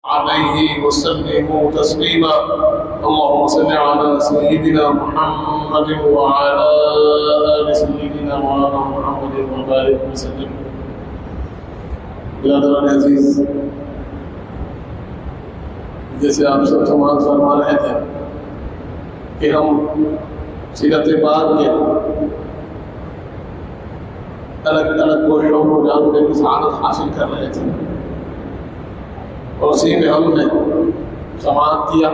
عليه وسلموا تسليما. اللهم صل على سيدنا محمد وعلى آل سيدنا مولانا محمد وبارك وسلم. برادران عزیز، جیسے آپ سب سماعت فرما رہے تھے کہ ہم سیرت پاک کے الگ الگ کوششوں کو جاننے کی سعادت حاصل کر رہے تھے، اور اسی میں ہم نے سماعت کیا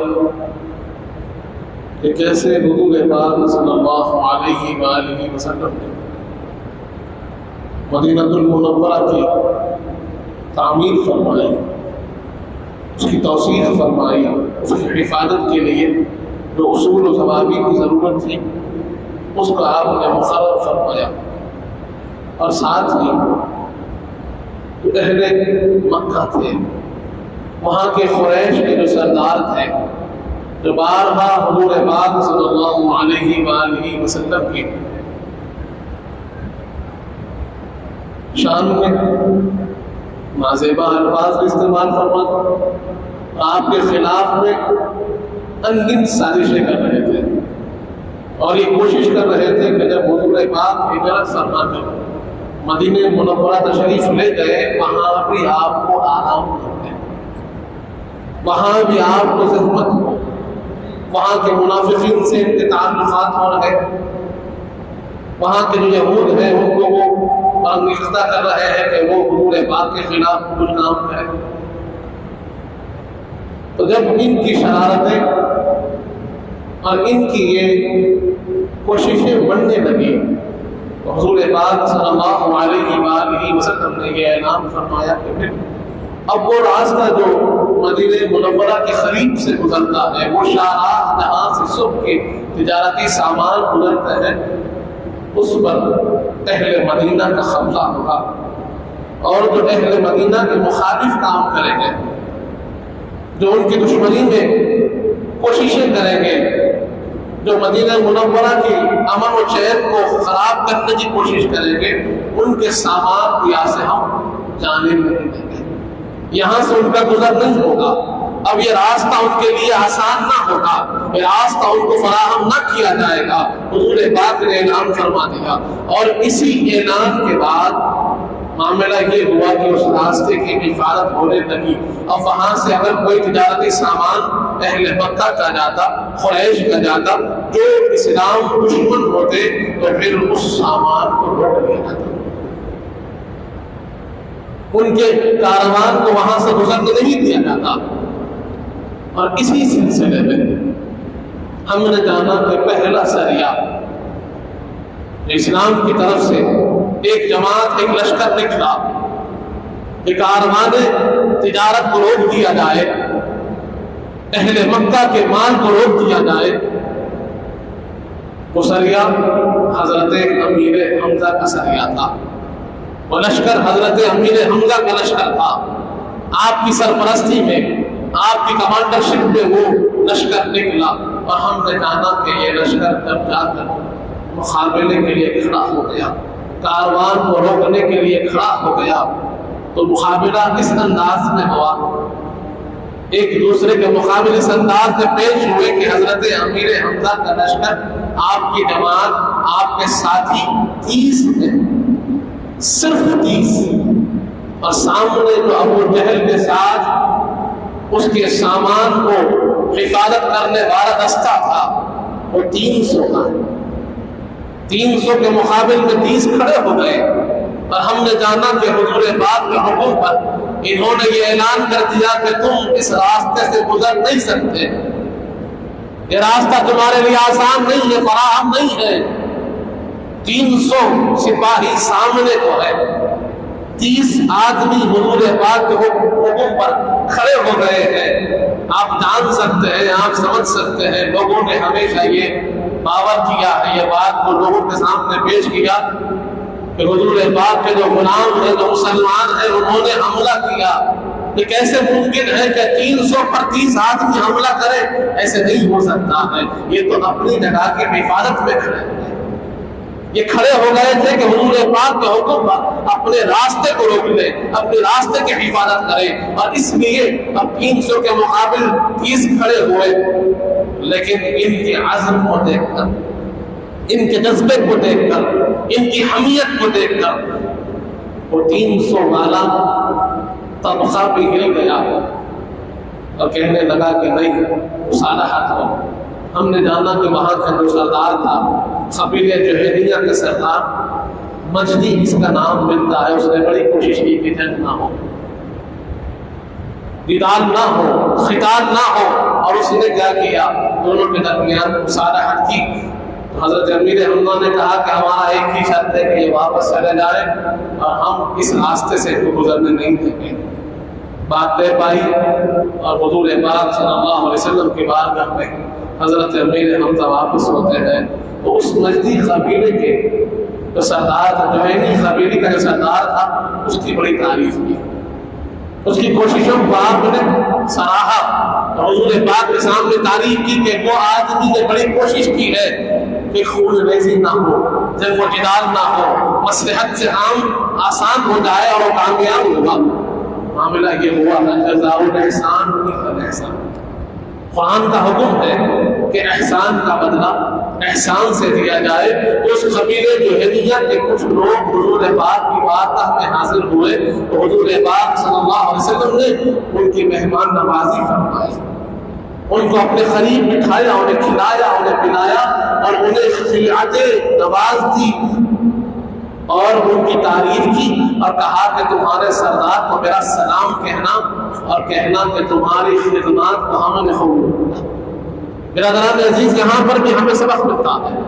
کہ کیسے حضور پاک صلی اللہ علیہ وآلہ وسلم نے مدینہ المنورہ کی تعمیر فرمائی، اس کی توسیع فرمائی، اس کی حفاظت کے لیے جو اصول و ضوابط کی ضرورت تھی اس کو آپ نے مقرر فرمایا، اور ساتھ ہی جو اہل مکہ تھے، وہاں کے قریش کے جو سردار تھے، جو بارہا حضور پاک صلی اللہ علیہ وآلہ وسلم کی شان میں نازیبا الفاظ استعمال فرماتے، آپ کے خلاف میں انگن سازشیں کر رہے تھے، اور یہ کوشش کر رہے تھے کہ جب حضور پاک ہجرت فرما کر مدینہ منورہ تشریف لے گئے، وہاں بھی آپ کو آرام کرتے، وہاں بھی آپ کو زحمت ہو، وہاں کے منافقین سے ان کے تعلقات ہو رہے، وہاں کے جو یہود ہیں ان کو وہ انگیختہ کر رہے ہیں کہ وہ حضور پاک کے خلاف کچھ کام کریں۔ تو جب ان کی شرارتیں اور ان کی یہ کوششیں بڑھنے لگی تو حضور پاک صلی اللہ علیہ وآلہ وسلم نے یہ اعلان فرمایا کہ پھر اب وہ راستہ جو مدینہ منورہ کے قریب سے گزرتا ہے، وہ شاہراہ جہاں سے صبح کے تجارتی سامان گزرتے ہیں، اس پر اہل مدینہ کا قبضہ ہوگا، اور جو اہل مدینہ کے مخالف کام کریں گے، جو ان کی دشمنی میں کوششیں کریں گے، جو مدینہ منورہ کی امن و چین کو خراب کرنے کی کوشش کریں گے، ان کے سامان یہاں سے ہم جانے نہیں دیں گے، یہاں سے ان کا گزر نہیں ہوگا۔ اب یہ راستہ ان کے لیے آسان نہ ہوگا، یہ راستہ ان کو فراہم نہ کیا جائے گا۔ حضور پاک نے اعلان فرما دیا، اور اسی اعلان کے بعد معاملہ یہ ہوا کہ اس راستے کی حفاظت ہونے لگی۔ اب وہاں سے اگر کوئی تجارتی سامان اہل مکہ کا جاتا، قریش کا جاتا، جو اسلام دشمن ہوتے، تو پھر اس سامان کو روک لیا جاتا، ان کے کاروان کو وہاں سے گزرنے نہیں دیا جاتا۔ اور اسی سلسلے میں ہم نے جانا کہ پہلا سریہ اسلام کی طرف سے ایک جماعت، ایک لشکر نکلا کہ کاروان تجارت کو روک دیا جائے، اہل مکہ کے مال کو روک دیا جائے۔ وہ سریہ حضرت امیر حمزہ کا سریہ تھا، وہ لشکر حضرت امیر حمزہ کا لشکر تھا، آپ کی سرپرستی میں، آپ کی کمانڈرشپ میں وہ لشکر نکلا، اور ہم نے جانا کہ یہ لشکر جب جا کر مقابلے کے لیے کھڑا ہو گیا، کاروان کو روکنے کے لیے کھڑا ہو گیا، تو مقابلہ اس انداز میں ہوا، ایک دوسرے کے مقابلے اس انداز میں پیش ہوئے کہ حضرت امیر حمزہ کا لشکر، آپ کی جماعت، آپ کے ساتھی 30 ہیں، صرف 30، اور سامنے جو ابو جہل کے ساتھ اس کے سامان کو حفاظت کرنے والا دستہ تھا وہ 300 کا، 300 کے مقابل میں 30 کھڑے ہو گئے۔ اور ہم نے جانا کہ حضور پاک کے حکم پر انہوں نے یہ اعلان کر دیا کہ تم اس راستے سے گزر نہیں سکتے، یہ راستہ تمہارے لیے آسان نہیں ہے، فراہم نہیں ہے۔ 300 سپاہی سامنے کو ہے، 30 آدمی حضور پاک کے حکم پر کھڑے ہو گئے ہیں۔ آپ جان سکتے ہیں، آپ سمجھ سکتے ہیں، لوگوں نے ہمیشہ یہ باور کیا ہے، یہ بات کو لوگوں کے سامنے پیش کیا کہ حضور پاک کے جو غلام ہیں، جو مسلمان ہیں، انہوں نے حملہ کیا۔ یہ کیسے ممکن ہے کہ 300 پر 30 آدمی حملہ کرے؟ ایسے نہیں ہو سکتا ہے، یہ تو اپنی جگہ کی حفاظت میں کھڑے ہیں، یہ کھڑے ہو گئے تھے کہ حضور پاک کے حکم پر اپنے راستے کو روک لیں، اپنے راستے کی حفاظت کریں، اور اس لیے اب 300 کے مقابل 30 کھڑے ہوئے، لیکن ان کے عزم کو دیکھ کر، ان کے جذبے کو دیکھ کر، ان کی حمیت کو دیکھ کر وہ 300 والا طبقہ بھی ہل گیا اور کہنے لگا کہ نہیں، مصالحت ہو۔ ہم نے جانا کہ وہاں کا جو سردار تھا قبیلے جوہینیہ کے سردار مجدی اس کا نام ملتا ہے، اس نے بڑی کوشش کی کہ جنگ نہ ہو، جدال نہ ہو، قتال نہ ہو، اور اس نے کیا کیا، دونوں کے درمیان مصالحت کی۔ حضرت امیر حمزہ نے کہا کہ ہمارا ایک ہی شرط ہے کہ یہ واپس چلے جائے اور ہم اس راستے سے گزرنے نہیں دیں گے۔ بات طے پائی اور حضور پاک صلی اللہ علیہ وسلم کی بارگاہ میں حضرت امیر حمزہ واپس ہوتے ہیں تو اس مجدی قبیلے کے جو سردار تھا، جوہینی قبیلے کا جو سردار تھا، اس کی بڑی تعریف کی، اس کی کوششوں کو آپ نے سراہا اور حضور پاک کے سامنے تعریف کی کہ وہ آدمی نے بڑی کوشش کی ہے کہ خون ریزی نہ ہو، جنگ و جدال نہ ہو، مصلحت سے عام آسان ہو جائے اور وہ کامیاب ہوگا۔ معاملہ یہ ہوا ہے جزاء الاحسان مثل الاحسان۔ قرآن کا حکم ہے کہ احسان کا بدلہ احسان سے دیا جائے۔ اس قبیلے جوہینیہ کے کچھ لوگ حضور پاک کی بارگاہ میں حاضر ہوئے تو حضور پاک صلی اللہ علیہ وسلم نے ان کی مہمان نوازی فرمائی، ان کو اپنے قریب بٹھایا، انہیں کھلایا، انہیں پلایا اور انہیں خلعتیں نواز دی اور ان کی تعریف کی اور کہا کہ تمہارے سردار کو میرا سلام کہنا اور کہنا کہ تمہاری خدمات کو ہم نے قبول کیا۔ برادران عزیز، یہاں پر بھی ہمیں سبق ملتا ہے،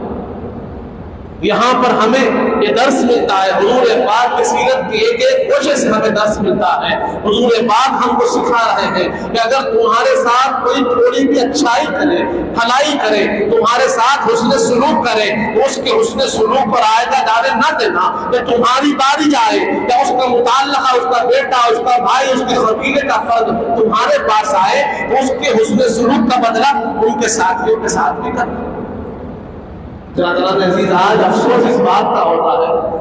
یہاں پر ہمیں یہ درس ملتا ہے، حضور پاک کی سیرت کی ایک ایک کوشش سے ہمیں درس ملتا ہے۔ حضور پاک ہم کو سکھا رہے ہیں کہ اگر تمہارے ساتھ کوئی تھوڑی بھی اچھائی کرے، بھلائی کرے، تمہارے ساتھ حسن سلوک کرے، اس کے حسن سلوک پر آئندہ دانے نہ دینا کہ تمہاری باری جائے یا اس کا متعلقہ، اس کا بیٹا، اس کا بھائی، اس کے قبیلے کا فرد تمہارے پاس آئے تو اس کے حسن سلوک کا بدلہ ان کے ساتھیوں کے ساتھ بھی کرنا۔ برادران عزیز، آج افسوس اس بات کا ہوتا ہے،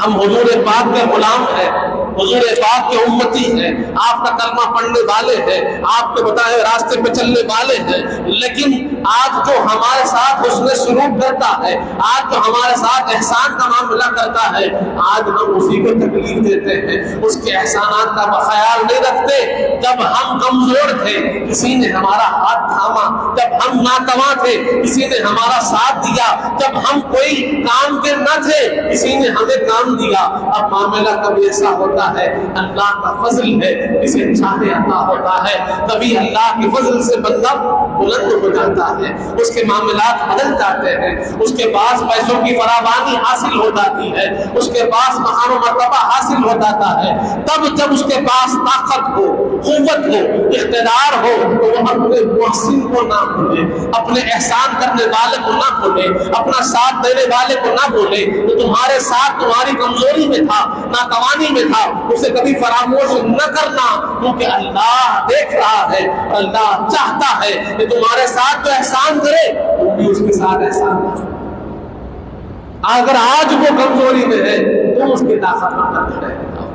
ہم حضور پاک کے غلام ہیں، حضور پاک کے امتی ہیں، آپ کا کلمہ پڑھنے والے ہیں، آپ کے بتائے راستے پہ چلنے والے ہیں، لیکن آج جو ہمارے ساتھ حسن سلوک کرتا ہے، آج جو ہمارے ساتھ احسان کا معاملہ کرتا ہے، آج ہم اسی کو تکلیف دیتے ہیں، اس کے احسانات کا خیال نہیں رکھتے۔ جب ہم کمزور تھے کسی نے ہمارا ہاتھ تھاما، جب ہم ناتواں تھے کسی نے ہمارا ساتھ دیا، جب ہم کوئی کام کے نہ تھے کسی نے ہمیں کام دیا۔ اب معاملہ کبھی ایسا ہوتا ہے، اللہ کا فضل ہے، اسے چاہے عطا ہوتا ہے، کبھی اللہ کے فضل سے بندہ بلند ہو جاتا ہے، اس کے معاملات بدل جاتے ہیں، اس کے پاس پیسوں کی فراوانی حاصل ہو جاتی ہے، اس کے پاس مقام و مرتبہ حاصل ہو جاتا ہے۔ تب جب اس کے پاس طاقت ہو، قوت ہو، اقتدار ہو تو وہ اپنے محسن کو نہ بھولے، اپنے احسان کرنے والے کو نہ بھولے، اپنا ساتھ دینے والے کو نہ بھولے۔ تو تمہارے ساتھ تمہاری کمزوری میں تھا، ناتوانی میں تھا، اسے کبھی فراموش نہ کرنا، کیونکہ اللہ دیکھ رہا ہے، اللہ چاہتا ہے کہ تمہارے ساتھ جو احسان کرے تم بھی اس کے ساتھ احسان کرو۔ اگر آج وہ کمزوری میں ہے تم اس کی طاقت پر کھڑے ہو جاؤ،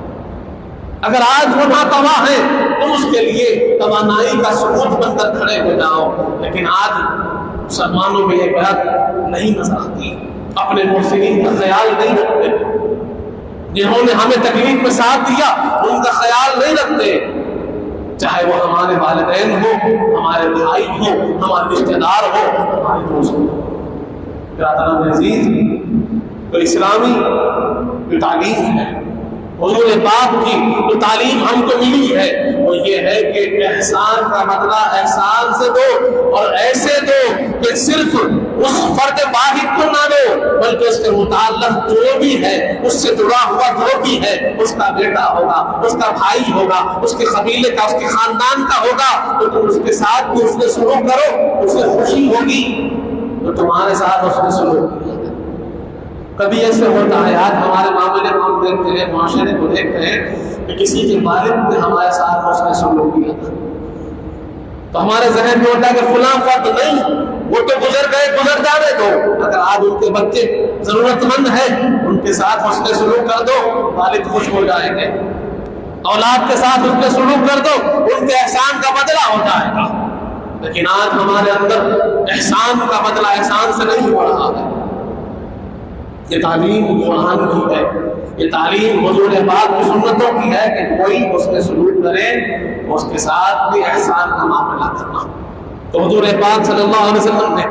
اگر آج وہ ناتواں ہے تم اس کے لیے توانائی کا ثبوت بن کر کھڑے ہو جاؤ۔ لیکن آج مسلمانوں میں یہ بات نہیں نظر آتی، اپنے محسنین کا خیال نہیں رکھتے، جنہوں نے ہمیں تکلیف میں ساتھ دیا ان کا خیال نہیں رکھتے، چاہے وہ ہمارے والدین ہو، ہمارے بھائی ہو، ہمارے رشتے دار ہو، ہمارے دوست ہو۔ برادران عزیز، تو اسلامی جو تعلیم ہے، حضور پاک کی جو تعلیم ہم کو ملی ہے وہ یہ ہے کہ احسان کا بدلہ احسان سے دو، اور ایسے دو کہ صرف اس فرد واحد کو نہ دو بلکہ اس کے متعلق جو بھی ہے، اس سے جڑا ہوا جو بھی ہے، اس کا بیٹا ہوگا، اس کا بھائی ہوگا، اس کے قبیلے کا، اس کے خاندان کا ہوگا، تو تم اس کے ساتھ بھی اس نے سلوک کرو، اسے خوشی ہوگی تو تمہارے ساتھ اس نے سلوک کیا۔ کبھی ایسے ہوتا ہے، آج ہمارے معاملے کو ہم دیکھتے ہیں، معاشرے کو دیکھتے ہیں کہ کسی کے والد نے ہمارے ساتھ اس نے سلوک کیا تھا تو ہمارے ذہن میں ہوتا ہے کہ فلاں فرد نہیں وہ تو گزر گئے، گزر جانے دو۔ اگر آج ان کے بچے ضرورت مند ہیں ان کے ساتھ حسن سلوک کر دو، والد خوش ہو جائیں گے۔ اولاد کے ساتھ حسن سلوک کر دو، ان کے احسان کا بدلہ ہو جائے گا۔ لیکن آج ہمارے اندر احسان کا بدلہ احسان سے نہیں ہو رہا ہے۔ یہ تعلیم قرآن کی ہے، یہ تعلیم حضور پاک کی سنتوں کی ہے کہ کوئی اس میں سلوک کرے اس کے ساتھ بھی احسان کا معاملہ کرنا۔ تو حضور پاک صلی اللہ علیہ وسلم نے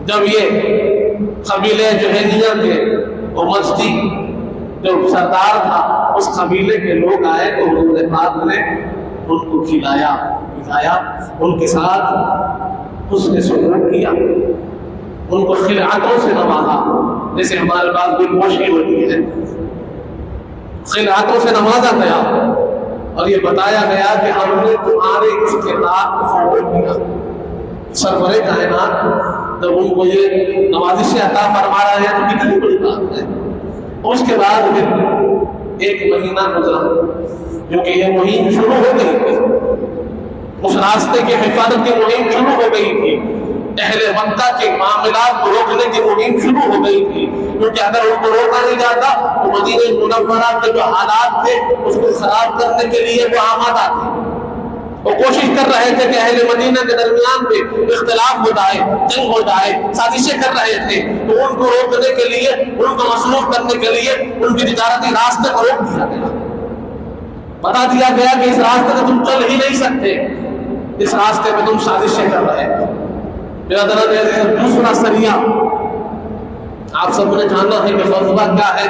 جب یہ قبیلے جوہینیہ کے وہ مجدی جو سردار تھا اس قبیلے کے لوگ آئے تو حضور پاک نے ان کو کھلایا پلایا، ان کے ساتھ حسن سلوک کیا، ان کو خلعتوں سے نوازا۔ جیسے ہمارے پاس کوئی پوشی ہوتی ہے، خلعتوں سے نوازا گیا اور یہ بتایا گیا کہ ہم نے تمہارے استعداد کو فروغ دیا۔ سرور کائنات جب ان کو یہ نوازشیں عطا فرما رہا ہے تو کتنی بڑی بات ہے۔ اس کے بعد پھر ایک مہینہ گزرا کیونکہ یہ مہم شروع ہو گئی تھی، اس راستے کی حفاظت کی مہم شروع ہو گئی تھی، اہل مکہ کے معاملات کو روکنے کی مہم شروع ہو گئی تھی، کیونکہ اگر ان کو روکا نہیں جاتا تو مدینہ منورہ کے جو حالات تھے اس کو خراب کرنے کے لیے وہ آمادہ تھے۔ وہ کوشش کر رہے تھے کہ اہل مدینہ کے درمیان پہ اختلاف ہو جائے، جنگ ہو جائے، سازشیں کر رہے تھے، تو ان کو روکنے کے لیے، ان کو مصلوب کرنے کے لیے ان کی تجارتی راستے کو روک دیا گیا، بتا دیا گیا کہ اس راستے سے تم چل ہی نہیں سکتے، اس راستے پہ تم سازشیں کر رہے ہو۔ دوسرا سریہ، آپ سب نے جانا ہے کہ غزوہ کیا ہے،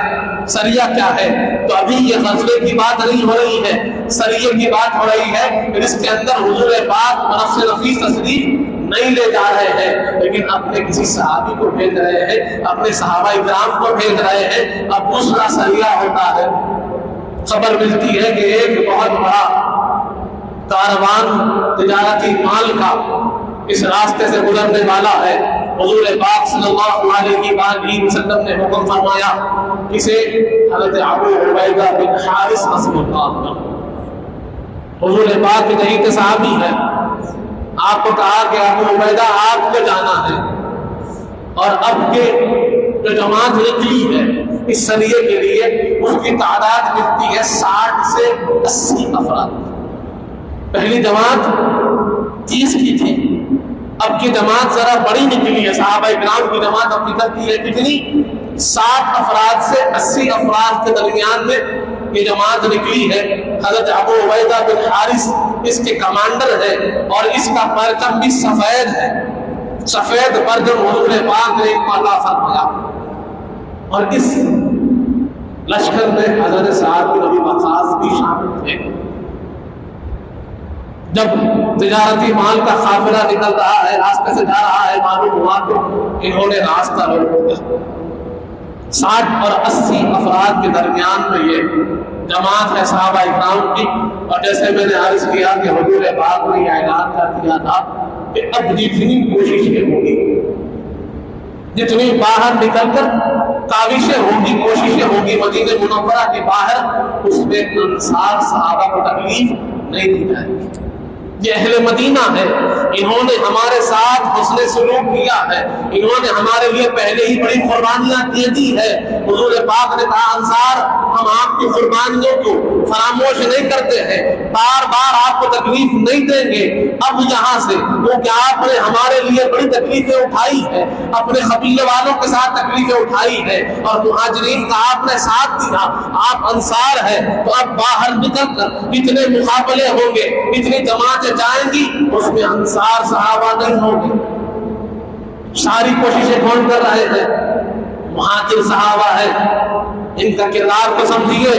سریہ کیا ہے، تو ابھی یہ غزوے کی بات نہیں ہو رہی ہے، سریہ کی بات ہو رہی ہے۔ اس کے اندر حضور پاک نفس نفیس تشریف نہیں لے جا رہے ہیں، لیکن اپنے کسی صحابی کو بھیج رہے ہیں، اپنے صحابہ اکرام کو بھیج رہے ہیں۔ اب دوسرا سریہ ہوتا ہے، خبر ملتی ہے کہ ایک بہت بڑا کاروان تجارتی مال کا اس راستے سے گزرنے والا ہے۔ حضور پاک صلی اللہ علیہ وآلہ وسلم نے حکم فرمایا اسے حضرت ابو عبیدہ بن حارث رضی اللہ عنہ، حضور پاک کے جلیل صحابی ہے، آپ کو کہا کہ ابو عبیدہ آپ کو جانا ہے، اور اب کے جو جماعت نکلی ہے اس سریے کے لیے اس کی تعداد ملتی ہے 60 سے 80 افراد۔ پہلی جماعت 30 کی تھی، اب کی جماعت ذرا بڑی نکلی ہے، صحابہ اکرام کی جماعت اب نکلتی ہے کتنی، 60 افراد سے 80 افراد کے درمیان میں یہ جماعت نکلی ہے۔ حضرت ابو عبیدہ بن حارث اس کے کمانڈر ہے اور اس کا پرچم بھی سفید ہے، سفید پرچم حضور پاک نے عطا فرمایا۔ اور اس لشکر میں حضرت سعد بن ابی وقاص بھی شامل تھے۔ جب تجارتی مال کا قافلہ نکل رہا ہے، راستے سے جا رہا ہے، معلوم ہوا تو انہوں نے راستہ روک دیا۔ 60 اور 80 افراد کے درمیان میں یہ جماعت ہے صحابہ اکرام کی، اور جیسے میں نے عرض کیا کہ حضور پاک نے یہ اعلان کر دیا تھا کہ اب جتنی کوششیں ہوگی، جتنی باہر نکل کر کاوشیں ہوگی، کوششیں ہوگی مدینہ منورہ کے باہر، اس میں انصار صحابہ کو تکلیف نہیں دی جائے گی۔ یہ اہل مدینہ ہے، انہوں نے ہمارے ساتھ حسن سلوک کیا ہے، انہوں نے ہمارے لیے پہلے ہی بڑی قربانیاں دے دی ہے۔ حضور پاک نے کہا انصار ہم آپ کی قربانیوں کو فراموش نہیں کرتے ہیں، بار بار آپ کو تکلیف نہیں دیں گے۔ اب یہاں سے کیونکہ آپ نے ہمارے لیے بڑی تکلیفیں اٹھائی ہے، اپنے قبیلے والوں کے ساتھ تکلیفیں اٹھائی ہے اور مہاجرین کا آپ نے ساتھ دیا، آپ انصار ہیں، تو اب باہر نکل کر اتنے مقابلے ہوں گے، اتنی جماعتیں جائیں گی، اس میں انصار صحابہ نہیں ہوں گے۔ ساری کوششیں کون کر رہے ہیں؟ مہاجر صحابہ ہیں۔ ان کا کردار کو سمجھیے،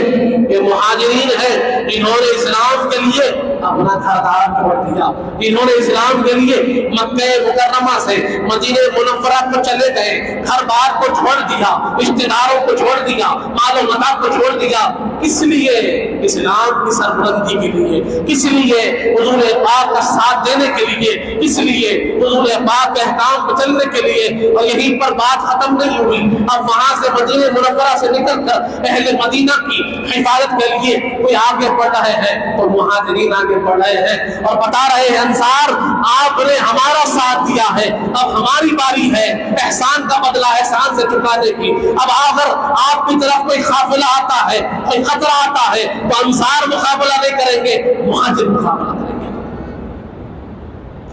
یہ مہاجرین ہیں، انہوں نے اسلام کے لیے اپنا گھر دار چھوڑ دیا، انہوں نے اسلام کے لیے مکہ مکرمہ سے مدینہ منورہ کو چلے گئے، گھر بار کو چھوڑ دیا، رشتہ داروں کو چھوڑ دیا، مال و متاع کو چھوڑ دیا، کس لیے؟ اسلام کی سربلندی کے لیے، کس لیے؟ حضور پاک کا ساتھ دینے کے لیے، کس لیے؟ حضور پاک کے احکام پہ چلنے کے لیے۔ اور یہیں پر بات ختم نہیں ہوئی، اب وہاں سے مدینہ منورہ سے نکل کر اہل مدینہ کی حفاظت کے لیے کوئی آگے بڑھ رہے ہیں اور مہاجرین آگے بڑھ رہے ہیں اور بتا رہے ہیں انصار آپ نے ہمارا ساتھ دیا ہے، اب ہماری باری ہے احسان کا بدلہ احسان سے چکانے کی۔ اب اگر آپ کی طرف کوئی قافلہ آتا ہے، کوئی خطرہ آتا ہے تو انصار مقابلہ نہیں کریں گے، مہاجر مقابلہ کریں گے۔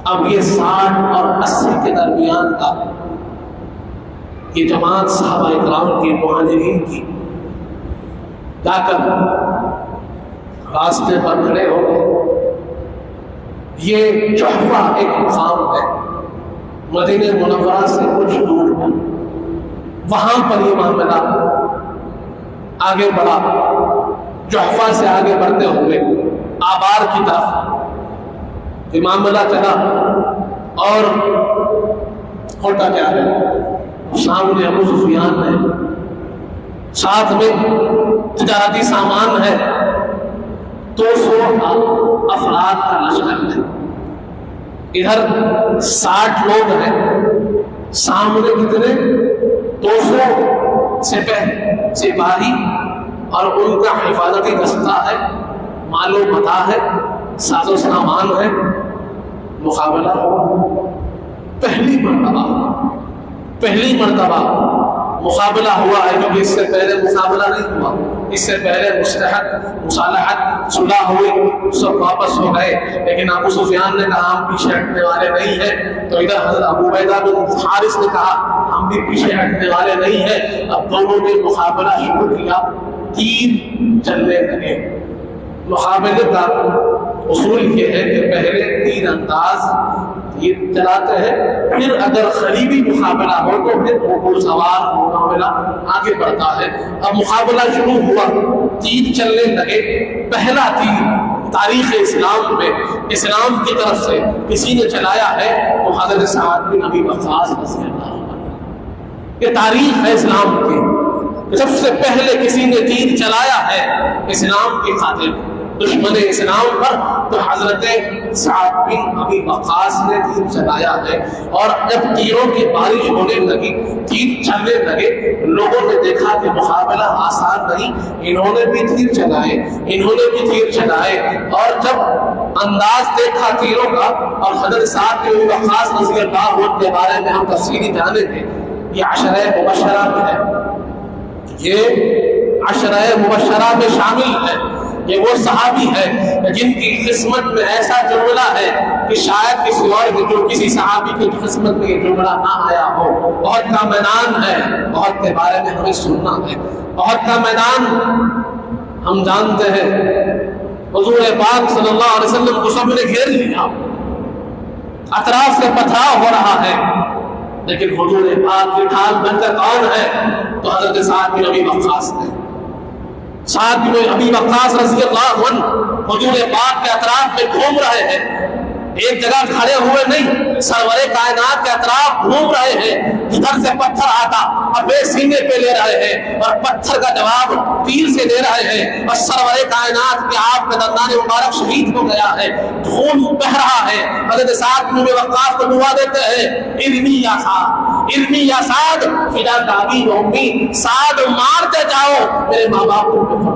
اب یہ 60 اور 80 کے درمیان کا یہ جماعت صحابہ اکرام کی مہاجرین کی جا کر راستے پر کھڑے ہو گئے۔ یہ جحفہ ایک مقام ہے مدینہ منورہ سے کچھ دور پر، وہاں پر یہ معاملہ آگے بڑھا۔ جحفہ سے آگے بڑھتے ہوئے آبار کی طرف یہ معاملہ چلا اور ہوتا کیا ہے، سامنے ابو سفیان ہے، ساتھ میں تجارتی سامان ہے، 200 افراد کا لشکر ہے، ادھر 60 لوگ ہیں، سامنے کتنے 200 سپاہی اور ان کا حفاظتی دستہ ہے، مال و متاع ہے، ساز و سامان ہے۔ مقابلہ ہوا، پہلی مرتبہ مقابلہ ہوا ہے، کیونکہ اس سے پہلے مقابلہ نہیں ہوا، اس سے پہلے مصالحت صلح ہوئی، سب واپس ہو گئے، لیکن ابو سفیان نے کہا ہم پیچھے ہٹنے والے نہیں ہیں، تو ادھر حضرت ابو عبیدہ بن حارث نے کہا ہم بھی پیچھے ہٹنے والے نہیں ہیں۔ اب دونوں نے مقابلہ شروع کیا، تیر چلنے لگے۔ مقابلے کا اصول یہ ہے کہ پہلے تیر انداز تیر چلاتے ہیں، پھر اگر قریبی مقابلہ ہو تو پھر گھوڑ سوار مقابلہ آگے بڑھتا ہے۔ اب مقابلہ شروع ہوا، تیر چلنے لگے۔ پہلا تیر تاریخ اسلام میں اسلام کی طرف سے کسی نے چلایا ہے تو حضرت سعد بن ابی وقاص رضی اللہ عنہ۔ یہ تاریخ ہے اسلام کی، سب سے پہلے کسی نے تیر چلایا ہے اسلام کی خاطر دشمن اسلام پر تو حضرت سعد بن ابی وقاص نے تیر چلایا ہے۔ اور جب تیروں کی بارش ہونے لگی، تیر چلنے لگے، لوگوں نے دیکھا کہ مقابلہ آسان نہیں، انہوں نے بھی تیر چلائے، اور جب انداز دیکھا تیروں کا، اور حضرت سعد بن ابی وقاص رضی اللہ عنہ کے بارے میں ہم تفصیلی جانیں گے، یہ عشرہ مبشرہ میں ہے، یہ عشرہ مبشرہ میں شامل ہے۔ یہ وہ صحابی ہے جن کی قسمت میں ایسا جملہ ہے کہ شاید کسی اور جو کسی صحابی کی قسمت میں یہ جملہ نہ آیا ہو۔ احد کا میدان ہے، احد کے بارے میں ہمیں سننا ہے۔ احد کا میدان ہم جانتے ہیں، حضور پاک صلی اللہ علیہ وسلم کو سب نے گھیر لیا، اطراف سے پتھراؤ ہو رہا ہے، لیکن حضور پاک کی ڈھال بن کر کون ہے؟ تو حضرت سعد بن ابی وقاص ہے۔ سعد بن ابی وقاص رضی اللہ عنہ حضور پاک کے اطراف میں گھوم رہے ہیں، ایک جگہ کھڑے ہوئے نہیں، سرور کائنات کے اطراف گھوم رہے ہیں۔ جدھر سے پتھر آتا اپنے سینے پہ لے رہے ہیں، اور پتھر کا جواب تیر سے دے رہے ہیں، اور سرور کائنات کے آپ کا دندان مبارک شہید ہو گیا ہے، خون بہ رہا ہے۔ حضرت سعد بن ابی وقاص کو دعا دیتے ہیں، ارمی یا سعد، ارمی یا سعد فدا ابی و امی، سعد مارتے جاؤ میرے ماں باپ کو فرما۔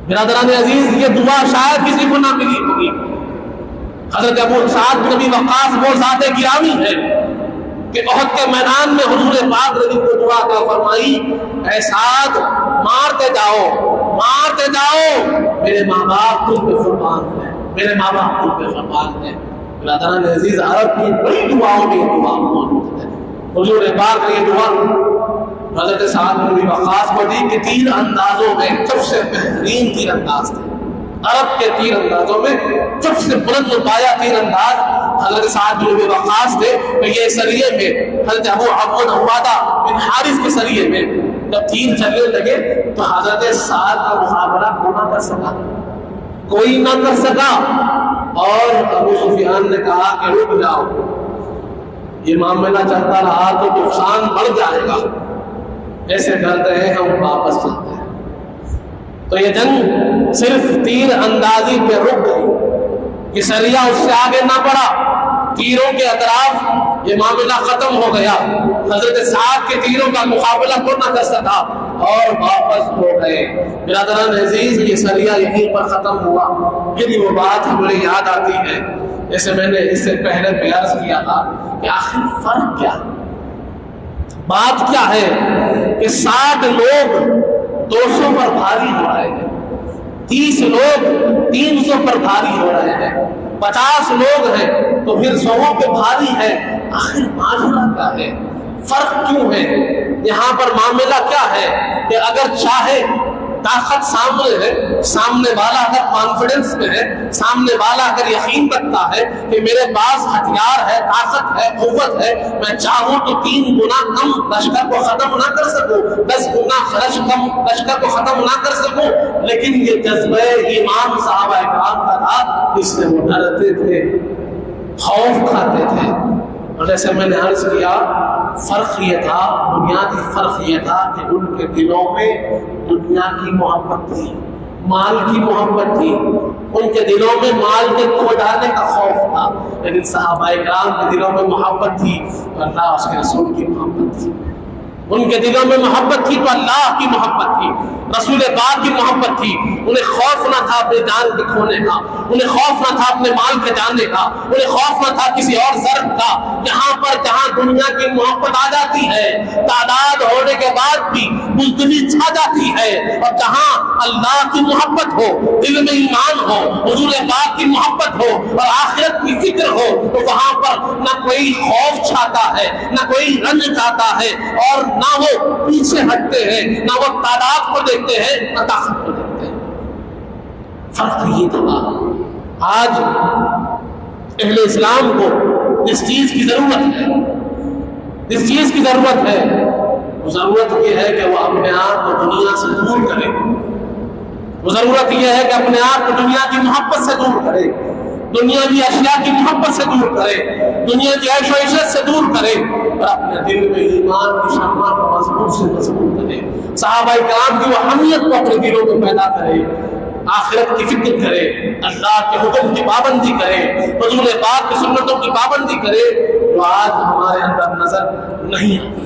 برادران عزیز، یہ دعا شاید کسی کو نہ ملی ہوگی۔ حضرت ابو سعد بن ابی وقاص وہ ذات گرامی ہے کہ احد کے میدان میں حضور پاک نے کو دعا کا فرمائی، اے سعد مارتے جاؤ میرے ماں باپ تم پہ قربان ہیں، میرے ماں باپ تم پہ قربان ہیں۔ برادران عزیز، عرب کی بڑی دعاؤں میں یہ دعا موجود ہے۔ حضور پاک نے یہ دعا حضرت سعد بن ابی وقاص کو دی کہ تیر اندازوں میں سب سے بہترین تیر انداز تھے، عرب کے تیر اندازوں میں سب سے بلند پایا تیر انداز حضرت سعد بن ابی وقاص تھے۔ یہ سریے میں حضرت ابو عبادہ بن حارث کے سریے میں جب تیر چلنے لگے تو حضرت سعد کا مقابلہ کوئی نہ کر سکا، اور ابو سفیان نے کہا کہ رک جاؤ، یہ معاملہ چلتا رہا تو نقصان بڑھ جائے گا، ایسے کرتے ہیں ہم واپس چلتے ہیں۔ تو یہ جنگ صرف تیر اندازی پہ رک گئی، یہ سریا اس سے آگے نہ بڑھا، تیروں کے اطراف یہ معاملہ ختم ہو گیا، حضرت سعد کے تیروں کا مقابلہ کون نہ کر سکا اور واپس ہو گئے۔ برادران عزیز، یہ سریا یہیں پر ختم ہوا۔ پھر وہ بات ہمیں یاد آتی ہے، جیسے میں نے اس سے پہلے بھی عرض کیا تھا کہ آخر فرق کیا، بات کیا ہے کہ 60 لوگ 200 پر بھاری ہو رہے ہیں، 30 لوگ 300 پر بھاری ہو رہے ہیں، 50 لوگ ہیں تو پھر 100 پہ بھاری ہے۔ آخر معاملہ کیا ہے، فرق کیوں ہے؟ یہاں پر معاملہ کیا ہے کہ اگر چاہے طاقت سامنے ہے، سامنے والا اگر کانفیڈنس میں ہے، سامنے والا اگر یقین رکھتا ہے کہ میرے پاس ہتھیار ہے، طاقت ہے، قوت ہے، میں چاہوں تو 3 گنا کم لشکر کو ختم نہ کر سکوں، 10 گنا کم لشکر کو ختم نہ کر سکوں، لیکن یہ جذبہ ایمان صحابہ کرام کا تھا، اس سے وہ ڈرتے تھے، خوف کھاتے تھے۔ اور جیسے میں نے عرض کیا، فرق یہ تھا، بنیادی فرق یہ تھا کہ ان کے دلوں میں دنیا کی محبت تھی، مال کی محبت تھی، ان کے دلوں میں مال کے کھو جانے کا خوف تھا، لیکن صحابہ کرام کے دلوں میں محبت تھی، اللہ اس کے رسول کی محبت تھی، ان کے دلوں میں محبت تھی تو اللہ کی محبت تھی، رسول پاک کی محبت تھی۔ انہیں خوف نہ تھا اپنے جان کے کھونے کا، انہیں خوف نہ تھا اپنے مال کے جانے کا، انہیں خوف نہ تھا کسی اور ضرب کا۔ یہاں پر جہاں دنیا کی محبت آ جاتی ہے، تعداد ہونے کے بعد بھی بزدلی چھا جاتی ہے، اور جہاں اللہ کی محبت ہو، دل میں ایمان ہو، حضور پاک کی محبت ہو اور آخرت کی فکر ہو، تو وہاں پر نہ کوئی خوف چھاتا ہے، نہ کوئی رنج چھاتا ہے، اور نہ وہ پیچھے ہٹتے ہیں، نہ وہ تعداد کو دیکھتے ہیں، نہ طاقت کو دیکھتے ہیں۔ فرق یہ تھا۔ آج اہل اسلام کو جس چیز کی ضرورت ہے، جس چیز کی ضرورت ہے، وہ ضرورت یہ ہے کہ وہ اپنے آپ کو دنیا سے دور کرے، وہ ضرورت یہ ہے کہ اپنے آپ کو دنیا کی محبت سے دور کرے، دنیاوی اشیاء کی محبت سے دور کرے، دنیا کی عیش و عشرت سے دور کرے، اور اپنے دل میں ایمان کی شمع کو مضبوط سے مضبوط کرے، صحابہ کرام کی وہ اہمیت کو اپنے دلوں میں پیدا کرے، آخرت کی فکر کرے، اللہ کے حکم کی پابندی کرے، حضور پاک کی سنتوں کی پابندی کرے، جو آج ہمارے اندر نظر نہیں آتی۔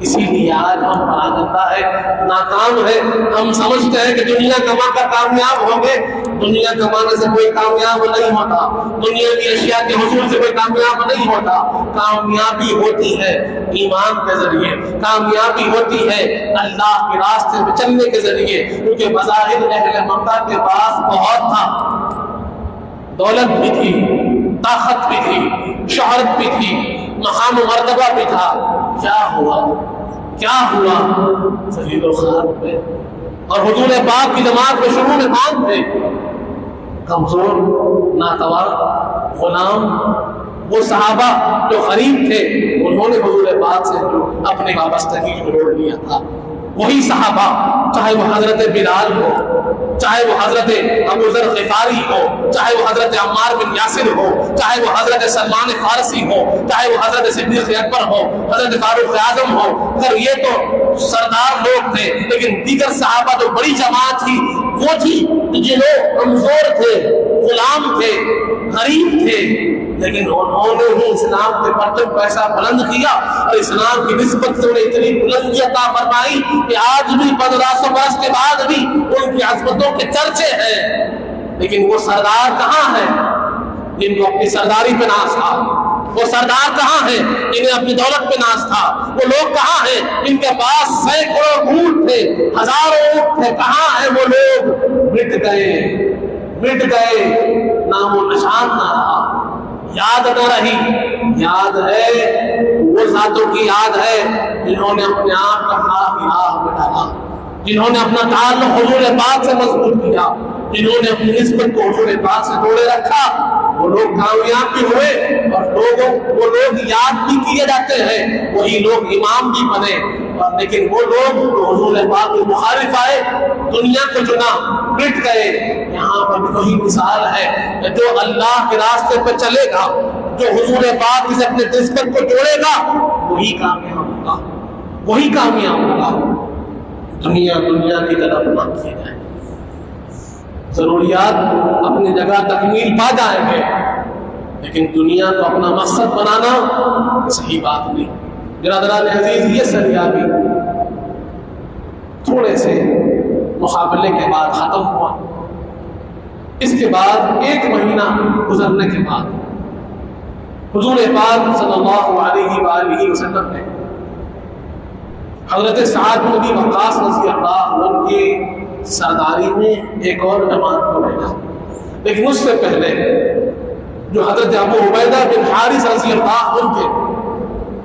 اسی لیے آج ہم پڑھا جاتا ہے، ناکام ہے، ہم سمجھتے ہیں کہ دنیا کما کر کامیاب ہوں گے، دنیا کمانے سے کوئی کامیاب نہیں ہوتا، دنیا کی اشیاء کے حصول سے کوئی کامیاب نہیں ہوتا۔ کامیابی ہوتی ہے ایمان کے ذریعے، کامیابی ہوتی ہے اللہ کے راستے پہ چلنے کے ذریعے، کیونکہ بظاہر اہل مکہ کے پاس بہت تھا، دولت بھی تھی، طاقت بھی تھی، شہرت بھی تھی، مقام و مرتبہ بھی تھا۔ کیا ہوا ذلیل و خوار ہوئے، اور حضور پاک کی جماعت میں شروع میں کون تھے؟ کمزور، ناتوار، غلام، وہ صحابہ جو غریب تھے، انہوں نے حضور پاک سے اپنی وابستگی جوڑ لیا تھا۔ وہی صحابہ، چاہے وہ حضرت بلال ہو، چاہے وہ حضرت ابو ذر غفاری ہو، چاہے وہ حضرت عمار بن یاسر ہو، چاہے وہ حضرت سلمان فارسی ہو، چاہے وہ حضرت صدیق اکبر ہو، حضرت فاروق اعظم ہو، اگر یہ تو سردار لوگ تھے، لیکن دیگر صحابہ جو بڑی جماعت تھی وہ تھی جو لوگ کمزور تھے، غلام تھے، غریب تھے، لیکن انہوں نے ہی اسلام کے پرچم کو ایسا بلند کیا اور اسلام کی نسبت سے انہیں اتنی بلندی عطا فرمائی کہ آج بھی 1500 برس کے بعد بھی ان کی عظمتوں کے چرچے ہیں۔ لیکن وہ سردار کہاں ہیں جن کو اپنی سرداری پہ ناز تھا؟ وہ سردار کہاں ہیں جنہیں اپنی دولت پہ ناز تھا؟ وہ لوگ کہاں ہیں جن کے پاس سینکڑوں اونٹ تھے، ہزاروں اونٹ تھے؟ کہاں ہیں وہ لوگ؟ مٹ گئے، نام و نشان نہ رہا، یاد نہ رہی۔ یاد ہے وہ ذاتوں کی یاد ہے جنہوں نے اپنے آپ کا خواہ راہ میں ڈالا، جنہوں نے اپنا تعلق حضور پاک سے مضبوط کیا، جنہوں نے اپنی نسبت کو حضور پاک سے جوڑے رکھا، وہ لوگ کامیاب بھی ہوئے، اور وہ لوگ یاد بھی کیے جاتے ہیں، وہی لوگ امام بھی بنے۔ لیکن وہ لوگ جو حضور پاک کے مخالف آئے، دنیا کو چنا، مٹ گئے۔ یہاں پر وہی مثال ہے، جو اللہ کے راستے پہ چلے گا، جو حضور پاک سے اپنے نسبت کو جوڑے گا، وہی کامیاب ہوگا، وہی کامیاب ہوگا۔ دنیا کی طرف نہ کیے جائے، ضروریات اپنی جگہ تکمیل پا جائیں گے، لیکن دنیا کو اپنا مقصد بنانا صحیح بات نہیں۔ برادران عزیز، یہ سریابی تھوڑے سے مقابلے کے بعد ختم ہوا۔ اس کے بعد 1 مہینہ گزرنے کے بعد حضور پاک صلی اللہ علیہ وآلہ وسلم نے حضرت سعد بن ابی وقاص رضی اللہ عنہ کی سرداری میں ایک اور جماعت کو بھیجا، لیکن اس سے پہلے جو حضرت ابو عبیدہ بن حارث رضی اللہ عنہ کے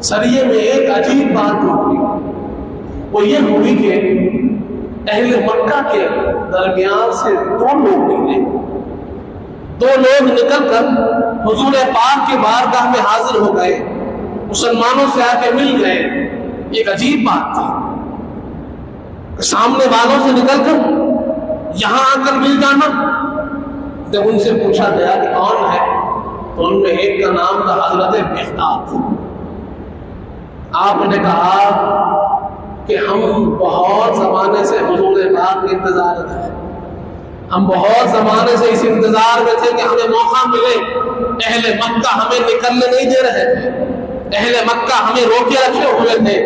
سریے میں ایک عجیب بات ہوئی، وہ یہ ہوئی کہ اہل مکہ کے درمیان سے 2 لوگ نکلے۔ 2 لوگ نکل کر حضور پاک کے بارگاہ میں حاضر ہو گئے، مسلمانوں سے آ کے مل گئے۔ ایک عجیب بات تھی، سامنے والوں سے نکل کر یہاں آ کر مل جانا۔ جب ان سے پوچھا گیا کہ کون ہے تو ان میں ایک کا نام تھا حضرت مقداد۔ آپ نے کہا کہ ہم بہت زمانے سے حضور پاک کے انتظار میں ہیں، ہم بہت زمانے سے اس انتظار میں تھے کہ ہمیں موقع ملے۔ اہل مکہ ہمیں نکلنے نہیں دے رہے تھے، اہل مکہ ہمیں روکے رکھے ہوئے تھے،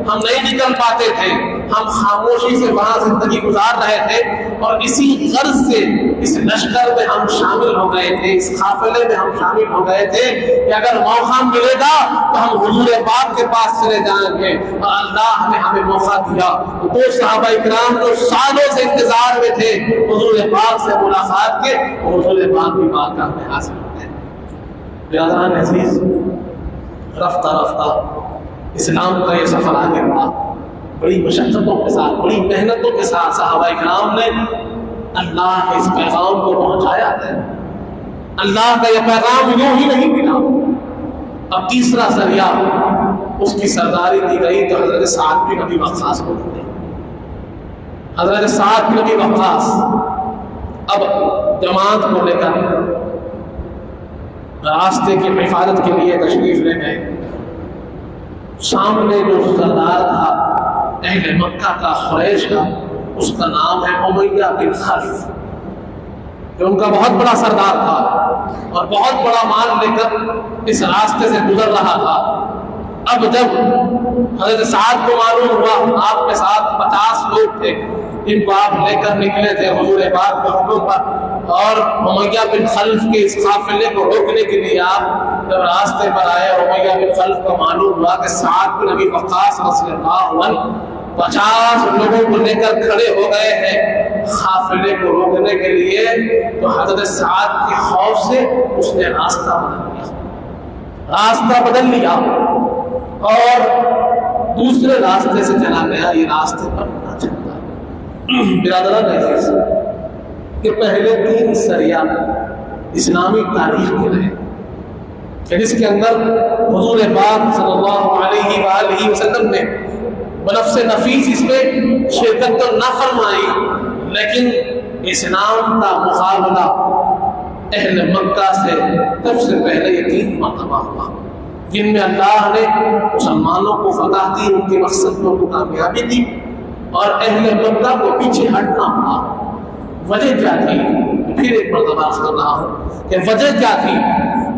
ہم نہیں نکل پاتے تھے، ہم خاموشی سے وہاں زندگی گزار رہے تھے، اور اسی غرض سے اس لشکر میں ہم شامل ہو گئے تھے، اس قافلے میں ہم شامل ہو گئے تھے کہ اگر موقع ملے گا تو ہم حضور پاک کے پاس چلے جائیں گے۔ اور اللہ نے ہمیں موقع دیا۔ تو صحابہ کرام جو سالوں سے انتظار میں تھے حضور پاک سے ملاقات کے، حضور پاک کی بارگاہ میں حاضر ہو گئے۔ برادران عزیز، رفتہ رفتہ اسلام کا یہ سفر آگے بڑھا، بڑی مشقتوں کے ساتھ، بڑی محنتوں کے ساتھ صحابہ کرام نے اللہ کے اس پیغام کو پہنچایا ہے۔ اللہ کا یہ پیغام یوں ہی نہیں ملا۔ اب تیسرا ذریعہ اس کی سرداری دی گئی تو حضرت سعد بن ابی وقاص کو دی گئی۔ حضرت سعد بن ابی وقاص اب جماعت کو لے کر راستے کی حفاظت کے لیے تشریف لے گئے۔ سامنے جو سردار تھا اہل مکہ کا، قریش کا، اس کا نام ہے امیہ بن خلف، جو ان کا بہت بڑا سردار تھا اور بہت بڑا مال لے کر اس راستے سے گزر رہا تھا۔ اب جب حضرت سعد کو معلوم ہوا آپ کے ساتھ 50 لوگ تھے جن کو آپ لے کر نکلے تھے حضور پاک کے حکم پر، اور امیہ بن خلف کے اس قافلے کو روکنے کے لیے آپ جب راستے پر آئے، امیہ بن خلف کو معلوم ہوا کہ سعد بن ابی وقاص رضی اللہ عنہ 50 لوگوں کو لے کر کھڑے ہو گئے ہیں قافلے کو روکنے کے لیے، تو حضرت سعد کے خوف سے اس نے راستہ بدل لیا اور دوسرے راستے سے چلا گیا۔ یہ راستے پر نہ چلتا۔ برادران عزیز، کہ پہلے 3 سریہ اسلامی تاریخ کے رہے کہ جس کے اندر حضور پاک صلی اللہ علیہ وآلہ وسلم نے بنفس نفیس اس میں شرکت تو نہ فرمائی، لیکن اسلام کا مقابلہ اہل مکہ سے سب سے پہلے یہ 3 مرتبہ ہوا، جن میں اللہ نے مسلمانوں کو فتح دی، ان کے مقصد کو کامیابی دی، اور اہل مکہ کو پیچھے ہٹنا پڑا۔ وجہ کیا تھی؟ پھر ایک مرتبہ کر رہا ہوں کہ وجہ کیا تھی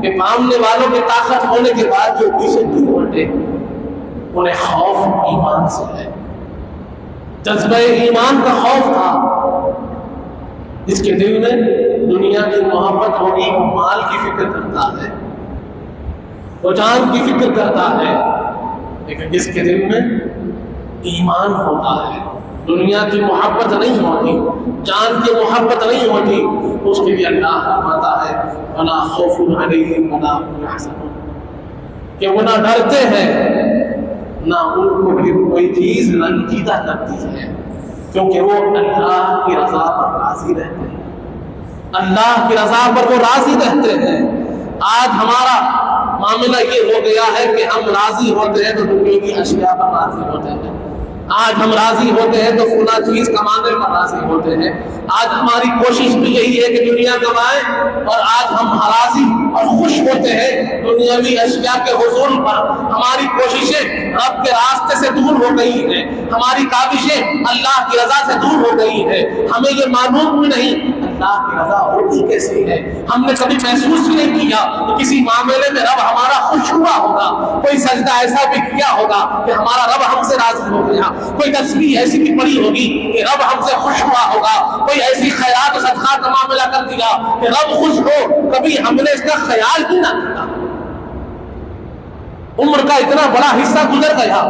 کہ سامنے والوں کی طاقت ہونے کے بعد جو پیچھے کیوں ہٹے؟ انہیں خوف ایمان سے ہے، جذبہ ایمان کا خوف تھا۔ جس کے دل میں دنیا کی محبت ہوگی وہ مال کی فکر کرتا ہے، وہ جان کی فکر کرتا ہے، لیکن جس کے دل میں ایمان ہوتا ہے، دنیا کی محبت نہیں ہوتی، جان کی محبت نہیں ہوتی، اس کے لیے اللہ فرماتا ہے وَلَا خَوْفٌ عَلَيْهِمْ وَلَا هُمْ يَحْزَنُونَ، کہ وہ نہ ڈرتے ہیں نہ ان کو پھر کوئی چیز رنجیدہ کرتی ہے، کیونکہ وہ اللہ کی رضا پر راضی رہتے ہیں، اللہ کی رضا پر وہ راضی رہتے ہیں۔ آج ہمارا معاملہ یہ ہو گیا ہے کہ ہم راضی ہوتے ہیں تو دنیا کی اشیاء پر راضی ہوتے ہیں، آج ہم راضی ہوتے ہیں تو فلاں چیز کمانے پر راضی ہوتے ہیں، آج ہماری کوشش بھی یہی ہے کہ دنیا کمائیں، اور آج ہم راضی اور خوش ہوتے ہیں دنیاوی اشیاء کے حصول پر۔ ہماری کوششیں رب کے راستے سے دور ہو گئی ہیں، ہماری کاوشیں اللہ کی رضا سے دور ہو گئی ہیں، ہمیں یہ معلوم بھی نہیں اللہ کی رضا ہوتی کیسی ہے؟ ہم نے کبھی محسوس نہیں کیا کہ کسی معاملے میں رب ہمارا خوش ہوا ہوگا، کوئی سجدہ ایسا بھی کیا ہوگا کہ ہمارا رب ہم سے راضی ہو گیا، کوئی تسبیح ایسی بھی پڑی ہوگی کہ رب ہم سے خوش ہوا ہوگا، کوئی ایسی خیرات و صدقات کا معاملہ کر دیا کہ رب خوش ہو، کبھی ہم نے اس کا خیال ہی نہ کیا۔ عمر کا اتنا بڑا حصہ گزر گیا،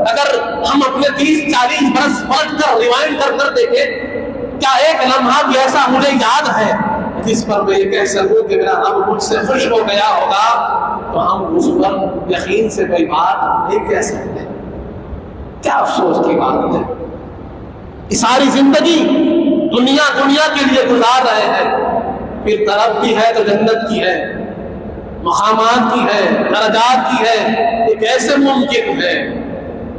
اگر ہم اپنے 30-40 برس پلٹ کر ریوائنڈ کر دیکھیں، کیا ایک لمحہ بھی ایسا مجھے یاد ہے جس پر میں یہ کہہ سکوں کہ میرا رب مجھ سے خوش ہو گیا ہوگا؟ تو ہم اس پر یقین سے کوئی بات نہیں کہہ سکتے۔ کیا افسوس کی بات ہے، یہ ساری زندگی دنیا کے لیے گزار رہے ہیں، پھر طرف بھی ہے تو جنت کی ہے، مقامات کی ہے، درجات کی ہے۔ یہ کیسے ممکن ہے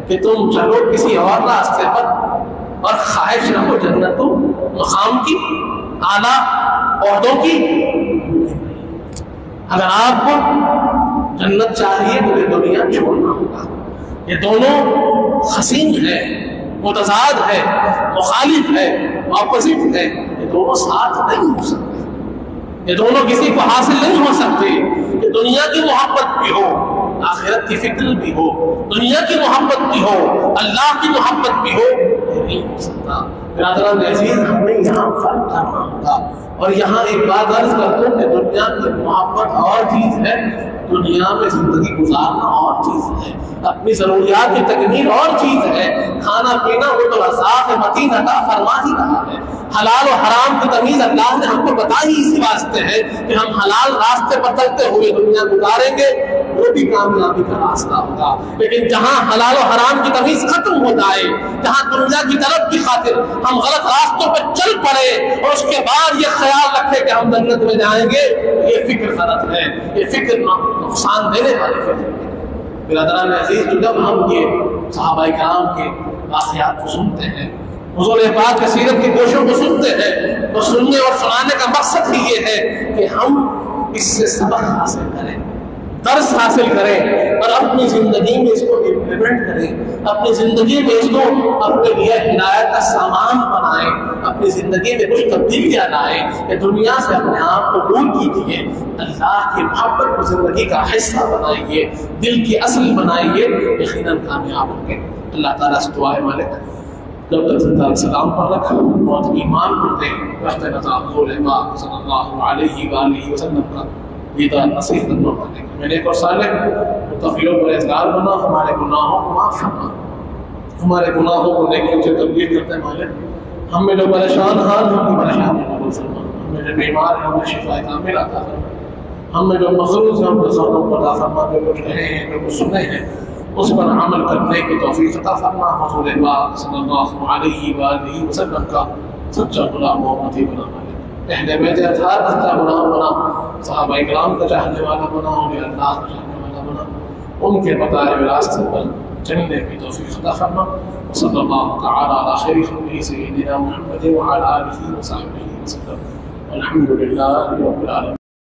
کہ تم چلو کسی اور راستے پر اور خواہش رکھو جنت و مقام کی، اعلیٰ عہدوں کی؟ اگر آپ کو جنت چاہیے تو یہ دنیا چھوڑنا ہوگا۔ یہ دونوں خصیم ہے، متضاد ہے، مخالف ہے، اپوزٹ ہے، یہ دونوں ساتھ نہیں ہو سکتے، یہ دونوں کسی کو حاصل نہیں ہو سکتے کہ دنیا کی محبت بھی ہو، آخرت کی فکر بھی ہو، دنیا کی محبت بھی ہو، اللہ کی محبت بھی ہو، یہ نہیں ہو سکتا۔ برادران عزیز، ہمیں یہاں فرق کرنا ہوگا، اور یہاں ایک بات عرض کرتا ہوں کہ دنیا کی محبت اور چیز ہے، دنیا میں زندگی گزارنا اور چیز ہے، اپنی ضروریات کی تکمیل اور چیز ہے۔ کھانا پینا وہ تو رزاق متین عطا فرما ہی رہا ہے، حلال و حرام کی تمیز اللہ نے ہم کو بتائی اسی واسطے ہے کہ ہم حلال راستے پر چلتے ہوئے دنیا گزاریں گے، وہ بھی کامیابی کا راستہ ہوگا۔ لیکن جہاں حلال و حرام کی تمیز ختم ہو جائے، جہاں دنیا کی طرف کی خاطر ہم غلط راستوں پر چل پڑے اور اس کے بعد یہ خیال رکھے کہ ہم جنت میں جائیں گے، یہ فکر غلط ہے، یہ فکر نقصان دینے والی فکر ہے۔ برادران عزیز، جب ہم یہ صحابہ کرام کے واقعات کو سنتے ہیں، حضور پاک کی سیرت کی گوشوں کو سنتے ہیں، تو سننے اور سنانے کا مقصد ہی یہ ہے کہ ہم اس سے سبق حاصل کریں، درس حاصل کریں، اور اپنی زندگی میں اس کو امپلیمنٹ کریں، اپنی زندگی میں اس کو اپنے لیے ہدایت کا سامان بنائیں، اپنی زندگی میں کچھ تبدیلیاں لائیں، کہ دنیا سے اپنے آپ کو دور کیجیے، اللہ کی محبت کو زندگی کا حصہ بنائیے، دل کی اصل بنائیے، یقیناً کامیاب ہوں گے۔ اللہ تعالیٰ سے دعا ہے مالک جب تک زندہ سلام پر رکھ اور ایمان کرتے رہتے نظام حضور پاک صلی اللہ علیہ وآلہ وسلم کا دیدار نصیب کرنا پڑے گا۔ میں نے ایک اور صالح متقیوں پر اعتدار بنا، ہمارے گناہوں کو معاف فرما، ہمارے گناہوں کو نیکیوں سے تبدیل کرتے مالک، ہم میں جو پریشان حال ہیں ان کی پریشانی کو دور فرما، ہم میں جو بیمار ہیں انہیں شفا کامل عطا فرما، ہم میں جو مغروض ہیں ان کو صبر عطا فرما، جو کچھ رہے ہیں جو کچھ سنے ہیں اس پر عمل کرنے کی توفیق عطا فرما۔ حضور پاک صلی اللہ علیہ وآلہ وسلم کا سچا غلام و امتی بنا مالک، اہل بیت اطہار کا سچا غلام بنا، صحابہ کرام کا چاہنے والا بنا، اولیاء اللہ کا چاہنے والا بنا، ان کے بتائے ہوئے راستے پر چلنے کی توفیق عطا فرما۔ صلی اللہ تعالی علی خیر خلقہ سیدنا محمد وعلی آلہ وصحبہ وسلم، الحمد للہ رب العالمین۔